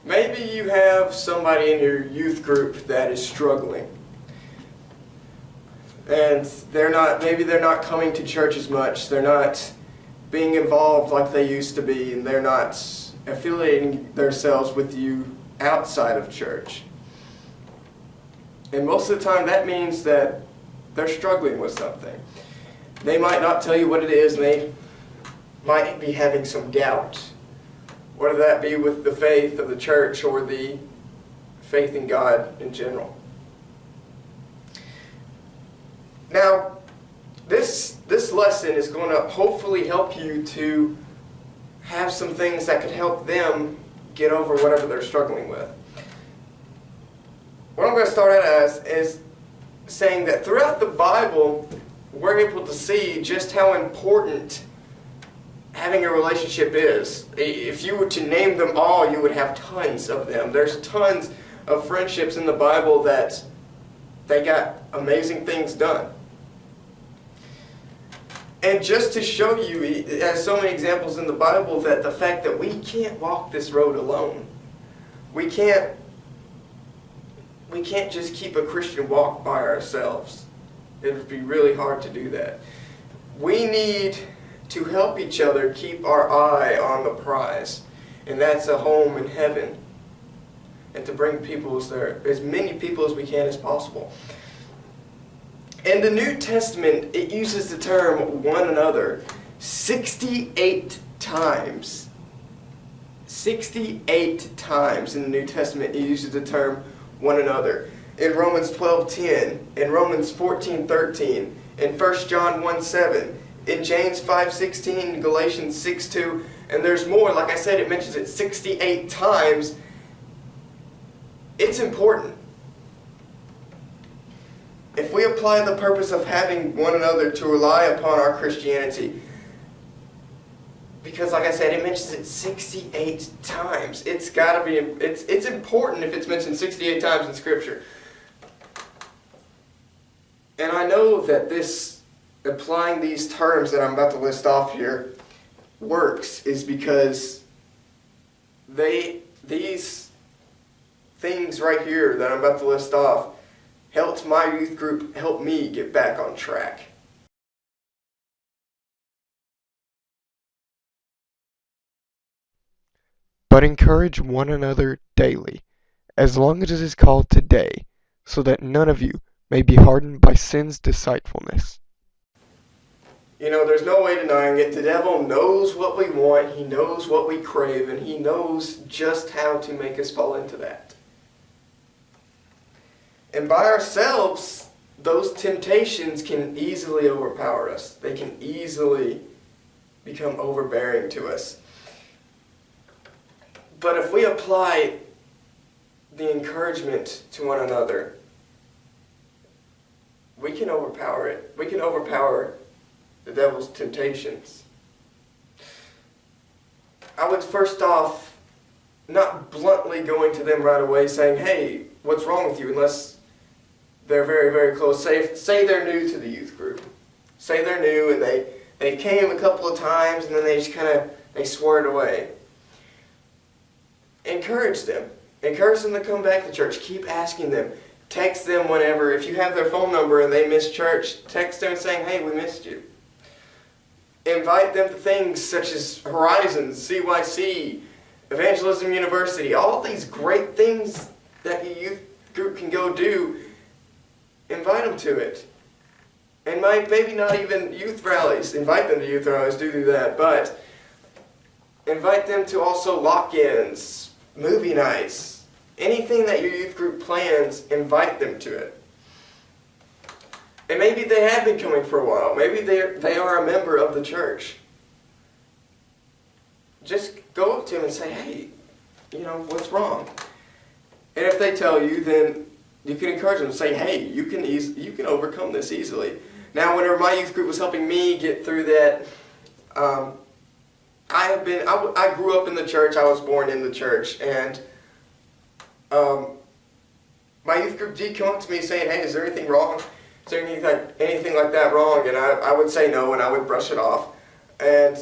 Maybe you have somebody in your youth group that is struggling. And maybe they're not coming to church as much. They're not being involved like they used to be, and they're not affiliating themselves with you outside of church. And most of the time that means that they're struggling with something. They might not tell you what it is, and they might be having some doubt. Whether that be with the faith of the church or the faith in God in general. Now, this lesson is going to hopefully help you to have some things that could help them get over whatever they're struggling with. What I'm going to start out as is saying that throughout the Bible, we're able to see just how important having a relationship is. If you were to name them all, you would have tons of them. There's tons of friendships in the Bible that they got amazing things done. And just to show you, there's so many examples in the Bible that the fact that we can't walk this road alone. We can't just keep a Christian walk by ourselves. It would be really hard to do that. We need to help each other keep our eye on the prize, and that's a home in heaven, and to bring as many people as we can as possible. In the New Testament, it uses the term one another 68 times. 68 times in the New Testament it uses the term one another. In Romans 12:10, in Romans 14:13, in 1 John 1:7, in James 5:16, Galatians 6:2, and there's more. Like I said, it mentions it 68 times. It's important. If we apply the purpose of having one another to rely upon our Christianity, because like I said, it mentions it 68 times. It's got to be, it's important if it's mentioned 68 times in Scripture. And I know that applying these terms that I'm about to list off here works is because these things right here that I'm about to list off helped my youth group help me get back on track. But encourage one another daily, as long as it is called today, so that none of you may be hardened by sin's deceitfulness. You know, there's no way denying it. The devil knows what we want, he knows what we crave, and he knows just how to make us fall into that. And by ourselves, those temptations can easily overpower us. They can easily become overbearing to us. But if we apply the encouragement to one another, we can overpower it. We can overpower the devil's temptations. I would first off not bluntly going to them right away saying, hey, what's wrong with you, unless they're very, very close. Say they're new to the youth group. Say they're new and they came a couple of times and then they just they swore it away. Encourage them. Encourage them to come back to church. Keep asking them. Text them whenever. If you have their phone number and they miss church, text them saying, hey, we missed you. Invite them to things such as Horizons, CYC, Evangelism University, all these great things that your youth group can go do. Invite them to it. And maybe not even youth rallies. Invite them to youth rallies, do that. But invite them to also lock-ins, movie nights. Anything that your youth group plans, invite them to it. And maybe they have been coming for a while. Maybe they are a member of the church. Just go up to them and say, hey, what's wrong? And if they tell you, then you can encourage them and say, hey, you can overcome this easily. Now, whenever my youth group was helping me get through that, I grew up in the church. I was born in the church, and my youth group did come up to me saying, hey, is there anything wrong? Is there anything like that wrong? And I would say no, and I would brush it off. And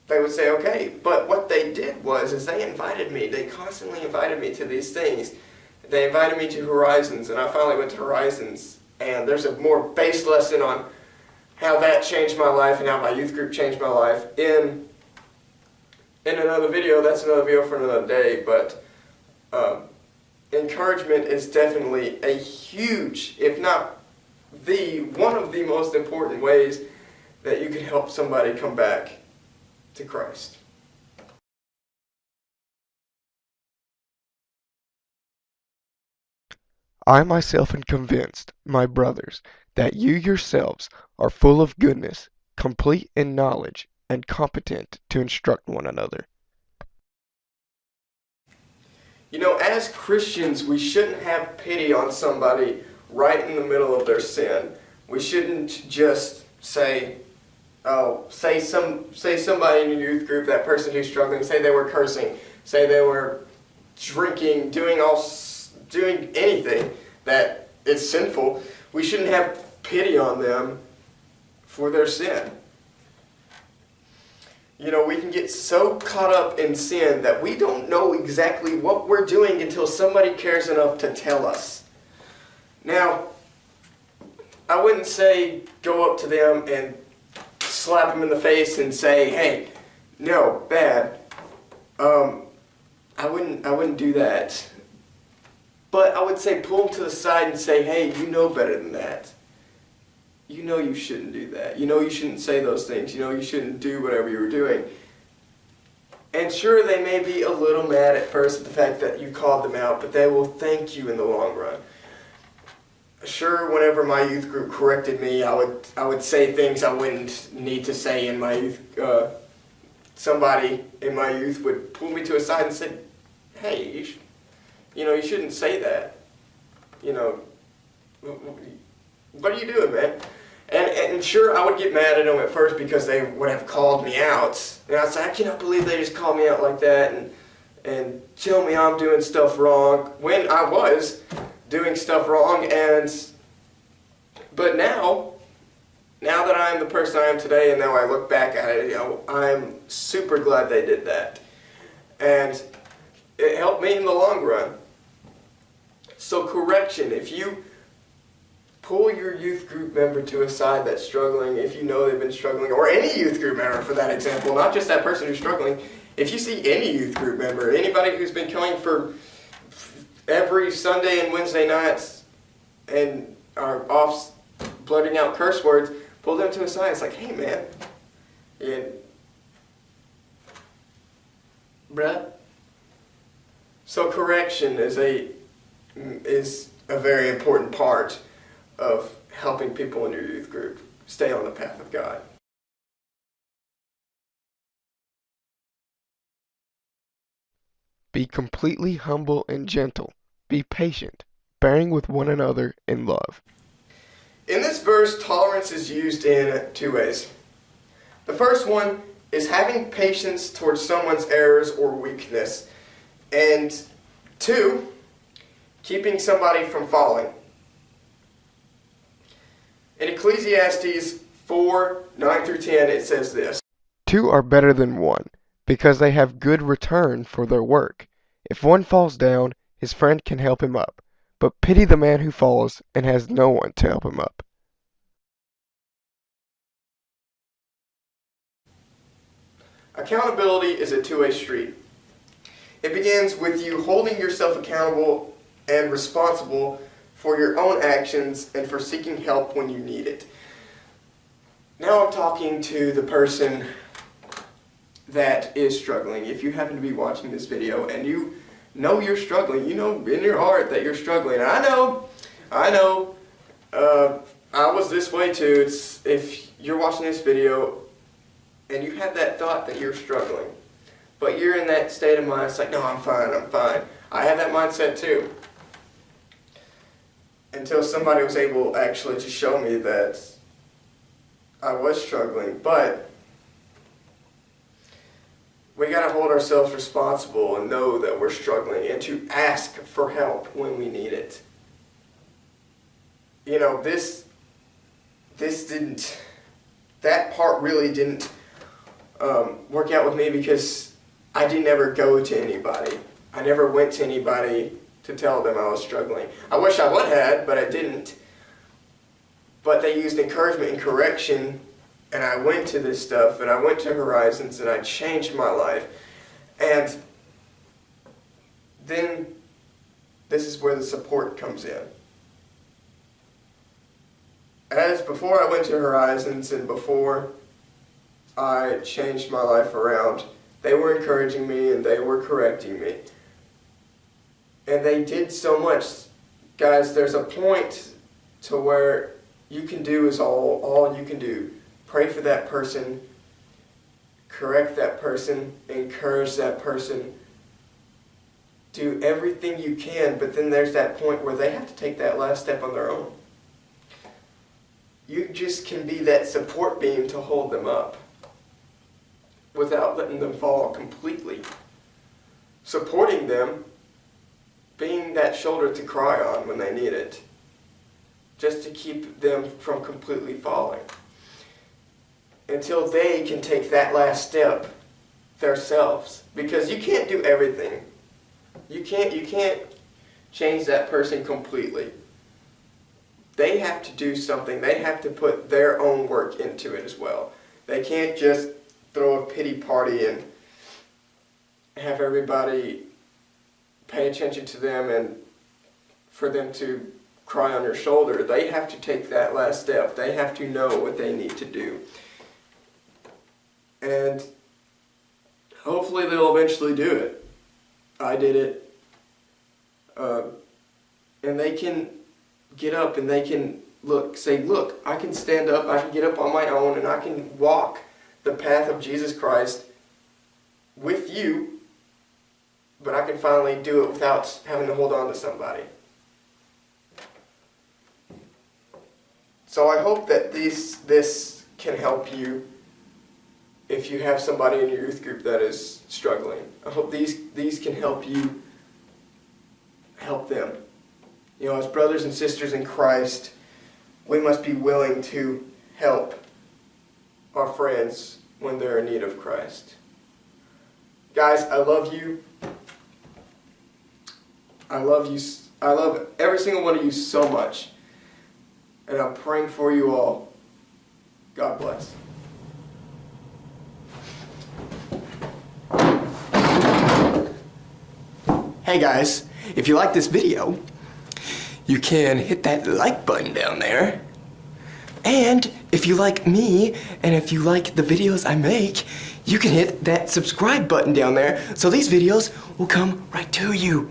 they would say, okay. But what they did is they invited me. They constantly invited me to these things. They invited me to Horizons, and I finally went to Horizons. And there's a more base lesson on how that changed my life and how my youth group changed my life in another video. That's another video for another day. But encouragement is definitely a huge, if not one of the most important ways that you can help somebody come back to Christ. I myself am convinced, my brothers, that you yourselves are full of goodness, complete in knowledge, and competent to instruct one another. You know, as Christians, we shouldn't have pity on somebody right in the middle of their sin. We shouldn't just say somebody in your youth group, that person who's struggling, say they were cursing, say they were drinking, doing anything that is sinful. We shouldn't have pity on them for their sin. You know, we can get so caught up in sin that we don't know exactly what we're doing until somebody cares enough to tell us. Now, I wouldn't say go up to them and slap them in the face and say, hey, no, bad. I wouldn't do that. But I would say pull them to the side and say, hey, you know better than that. You know you shouldn't do that. You know you shouldn't say those things. You know you shouldn't do whatever you were doing. And sure, they may be a little mad at first at the fact that you called them out, but they will thank you in the long run. Sure, whenever my youth group corrected me, I would say things I wouldn't need to say in my youth. Somebody in my youth would pull me to a side and say, hey, you shouldn't say that. You know, what are you doing, man? And sure, I would get mad at them at first because they would have called me out. And I'd say, I cannot believe they just called me out like that and tell me I'm doing stuff wrong when I was doing stuff wrong. But now that I am the person I am today, and now I look back at it, I'm super glad they did that. And it helped me in the long run. So correction, if you pull your youth group member to a side that's struggling, if you know they've been struggling, or any youth group member for that example, not just that person who's struggling, if you see any youth group member, anybody who's been coming for every Sunday and Wednesday nights and are off blurting out curse words, pull them to a side. It's like, hey man, bruh. So correction is a very important part of helping people in your youth group stay on the path of God. Be completely humble and gentle. Be patient, bearing with one another in love. In this verse, tolerance is used in two ways. The first one is having patience towards someone's errors or weakness. And two, keeping somebody from falling. In Ecclesiastes 4:9-10, it says this. Two are better than one, because they have good return for their work. If one falls down, his friend can help him up, but pity the man who falls and has no one to help him up. Accountability is a two-way street. It begins with you holding yourself accountable and responsible for your own actions and for seeking help when you need it. Now I'm talking to the person that is struggling. If you happen to be watching this video and you know you're struggling, you know in your heart that you're struggling. And I know, I was this way too. If you're watching this video and you have that thought that you're struggling, but you're in that state of mind, it's like, no, I'm fine. I have that mindset too. Until somebody was able actually to show me that I was struggling. But we got to hold ourselves responsible and know that we're struggling and to ask for help when we need it. You know, that part really didn't work out with me because I didn't ever go to anybody. I never went to anybody to tell them I was struggling. I wish I would have, but I didn't. But they used encouragement and correction, and I went to this stuff, and I went to Horizons, and I changed my life. And then this is where the support comes in. As before I went to Horizons and before I changed my life around, they were encouraging me and they were correcting me. And they did so much. Guys, there's a point to where you can do is all you can do. Pray for that person, correct that person, encourage that person. Do everything you can, but then there's that point where they have to take that last step on their own. You just can be that support beam to hold them up without letting them fall completely. Supporting them, being that shoulder to cry on when they need it, just to keep them from completely falling. Until they can take that last step themselves. Because you can't do everything. You can't change that person completely. They have to do something. They have to put their own work into it as well. They can't just throw a pity party and have everybody pay attention to them and for them to cry on your shoulder. They have to take that last step. They have to know what they need to do. And hopefully they'll eventually do it. I did it. And they can get up and they can say, look, I can stand up, I can get up on my own, and I can walk the path of Jesus Christ with you, but I can finally do it without having to hold on to somebody. So I hope that this can help you if you have somebody in your youth group that is struggling. I hope these can help you help them. You know, as brothers and sisters in Christ, we must be willing to help our friends when they're in need of Christ. Guys, I love you. I love you. I love every single one of you so much. And I'm praying for you all. God bless. Hey guys, if you like this video, you can hit that like button down there. And if you like me, and if you like the videos I make, you can hit that subscribe button down there, so these videos will come right to you.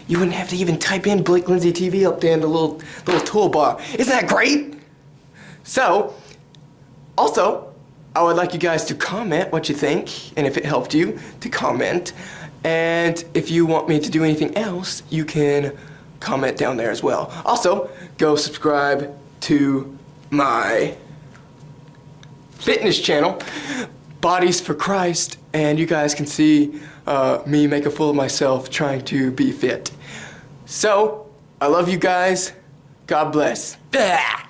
You wouldn't have to even type in BlakeLindseyTV up there in the little toolbar. Isn't that great? So, also, I would like you guys to comment what you think, and if it helped you, to comment. And if you want me to do anything else, you can comment down there as well. Also, go subscribe to my fitness channel, Bodies for Christ, and you guys can see me make a fool of myself trying to be fit. So, I love you guys. God bless. Bah!